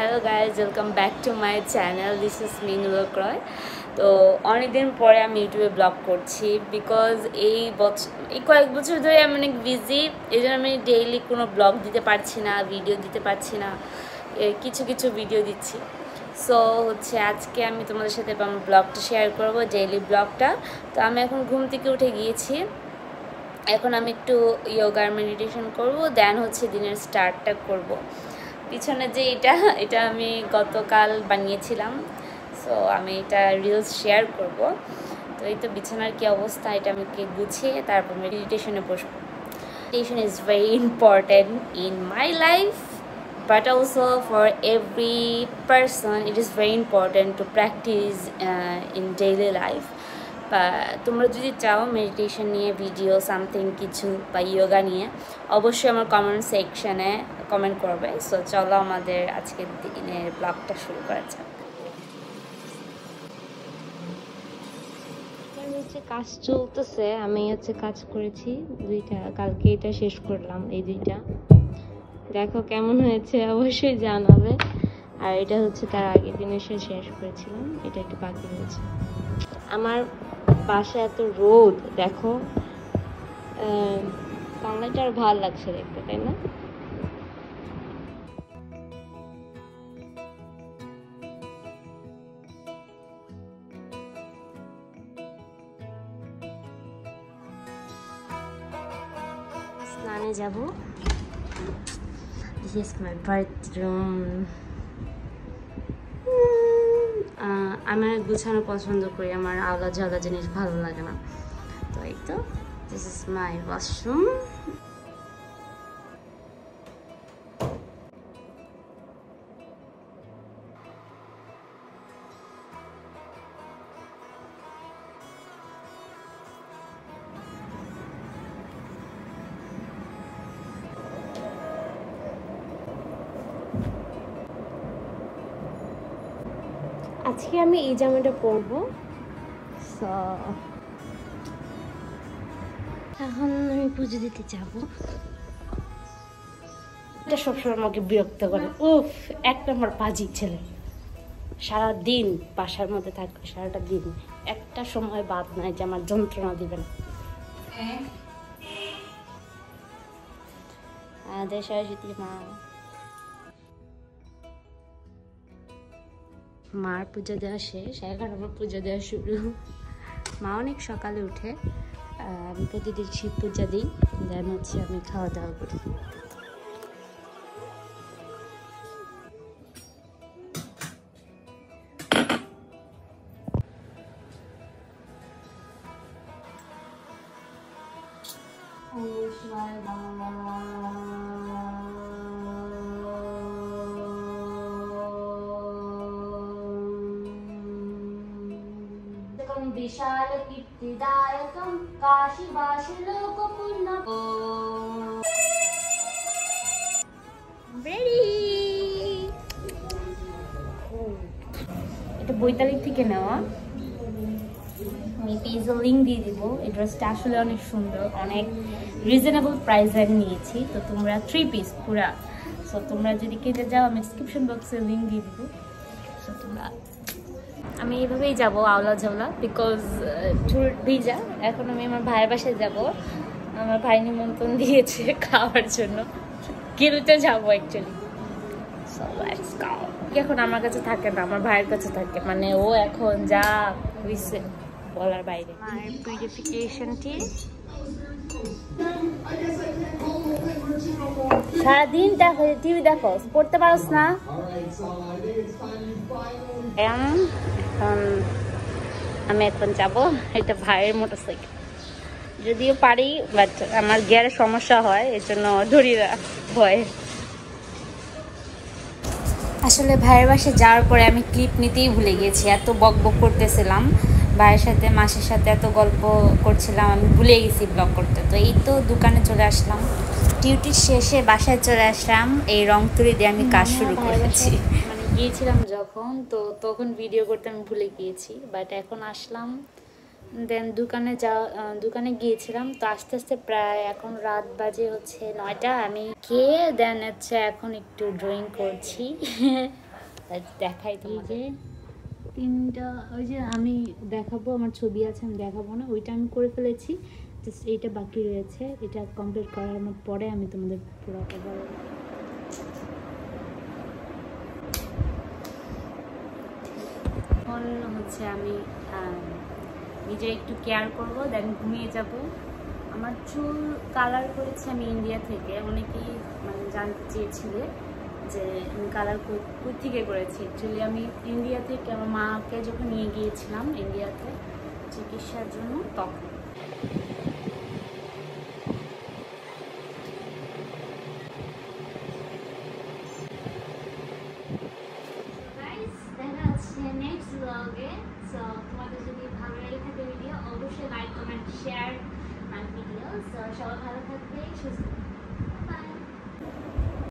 Hello guys, welcome back to my channel. This is me Nurul ক্রয়। তো অনেকদিন পরে আমি ইউটিউবে ব্লগ করছি বিকজ এই কয়েক বছর ধরে আমি অনেক বিজি, এই জন্য আমি ডেইলি কোনো ব্লগ দিতে পারছি না, ভিডিও দিতে পারছি না। কিছু কিছু ভিডিও দিচ্ছি। সো আজকে আমি তোমাদের সাথে আমার ব্লগটা শেয়ার করব, ডেইলি ব্লগটা। তো আমি এখন ঘুম থেকে উঠে গিয়েছি, এখন আমি একটু ইয়োগা মেডিটেশন করব, দেন দিনের স্টার্টটা করব। পিছনে যে এটা আমি গতকাল বানিয়েছিলাম, সো আমি এটা রিলস শেয়ার করব। তো এই তো বিছানার কি অবস্থা, এটা আমি গুছিয়ে তারপর মেডিটেশনে বসবো। Meditation is very important in my life, but also for every person it is very important to practice in daily life. তোমরা যদি চাও মেডিটেশন নিয়ে ভিডিও সামথিং কিছু বা ইয়োগা নিয়ে, অবশ্যই আমার কমেন্ট সেকশানে কমেন্ট করবে। সো চলো আমাদের আজকের দিনের ব্লগটা শুরু করা যাক। কাজ চলতেছে, আমি কাজ করেছি দুইটা, কালকে এটা শেষ করলাম। এই দুইটা দেখো কেমন হয়েছে অবশ্যই জানাবে। আর এটা তার আগের দিন এসে শেষ করেছিলাম, এটা একটু বাকি রয়েছে। আমার বাসায় এত রোদ, দেখো সানলাইটটা আর ভালো লাগছে দেখতে, তাই না? স্নানে যাব। This is my bathroom. আমার গুছানো পছন্দ করি, আমার আলাদা ঝালা জিনিস ভালো লাগে না। তো এই তো দিস ইজ মাই ওয়াশরুম। আজকে আমি এই জামাটা পরবো। এখন আমি পুজো দিতে যাব। এটা সবসময় আমাকে বিরক্ত করে। উফ, এক নম্বর পাজি ছেলে, সারাদিন বাসার মধ্যে থাকবে, সারাটা দিন একটা সময় বাদ নাই যে আমার যন্ত্রণা দিবে না। মার পুজো দেওয়া শেষ, এখন আমার পুজো দেওয়া শুরু। মা অনেক সকালে উঠে, আমি প্রতিদিন শিব পূজা দিই, দেন আমি খাওয়া দাওয়া করি। विशाल कीर्तिदायकं काशीवासी लोकपूर्णं। রেডি। এটা বৈতালিক থেকে নেওয়া, আমি পেজে লিঙ্ক দিয়ে দিব। এই ড্রেসটা আসলে অনেক সুন্দর, অনেক রিজনেবল প্রাইসে নিয়েছি। তো তোমরা 3 পিস পুরা, সো তোমরা যদি কিনতে যাও আমি ডিসক্রিপশন বক্সে লিঙ্ক দিয়ে দিব। সো তোমরা, আমি এইভাবেই যাব আওলা ঝাওলা, বিকজ চুল ভিজা। এখন আমি আমার ভাইয়ের বাসায় যাব, আমার ভাই নিমন্ত্রণ দিয়েছে খাওয়ার জন্য, কিনতে যাবো অ্যাকচুয়ালি। So let's go. এখন আমার কাছে থাকে না, আমার ভাইয়ের কাছে থাকে, মানে ও এখন যা হইছে বলার বাইরে। মায়ের পিউরিফিকেশনটি সারাদিন দেখো, টিভি দেখো, পড়তে পারোস না। আমি এখন যাব, এটা ভাইয়ের মোটরসাইকেল, যদিও পারি বাট আমার গিয়ারের সমস্যা হয়, এর জন্য ধরি না ভয়। আসলে ভাইয়ের বাসায় যাওয়ার পরে আমি ক্লিপ নিতেই ভুলে গেছি, এত বক বক করতেছিলাম ভাইয়ের সাথে, মাসির সাথে এত গল্প করছিলাম, আমি ভুলে গেছি ব্লগ করতে। তো এই তো দোকানে চলে আসলাম, ডিউটির শেষে বাসায় চলে আসলাম, এই রং তুলি দিয়ে আমি কাজ শুরু করেছি। মানে গিয়েছিলাম যখন, তো তখন ভিডিও করতে আমি ভুলে গিয়েছি, বাট এখন আসলাম। দেন দোকানে গিয়েছিলাম, তো আস্তে আস্তে প্রায় এখন রাত বাজে 9টা। আমি খেয়ে দেন এখন একটু ড্রয়িং করছি। দেখাই এই তোমাদের। যে 3টা, ওই যে আমি দেখাবো, আমার ছবি আছে, আমি দেখাবো না, ওইটা আমি করে ফেলেছি, জাস্ট এইটা বাকি রয়েছে। এটা কমপ্লিট করার পরে আমি তোমাদের পুরো ওভারঅল এখন হচ্ছে আমি নিজে একটু কেয়ার করব, দেন ঘুমিয়ে যাব। আমার চুল কালার করেছি আমি ইন্ডিয়া থেকে। অনেকেই মানে জানতে চেয়েছিলে যে আমি কালার কই থেকে করেছি। অ্যাকচুয়ালি আমি ইন্ডিয়া থেকে আমার মাকে যখন নিয়ে গিয়েছিলাম ইন্ডিয়াতে চিকিৎসার জন্য, তখন। দেখা হচ্ছে নেক্সট ব্লগে। সো তোমাদের যদি ভালো লেগে থাকে ভিডিও, অবশ্যই like comment share my video. So সবাই ভালো থাকবে, সুস্থ থাকবে।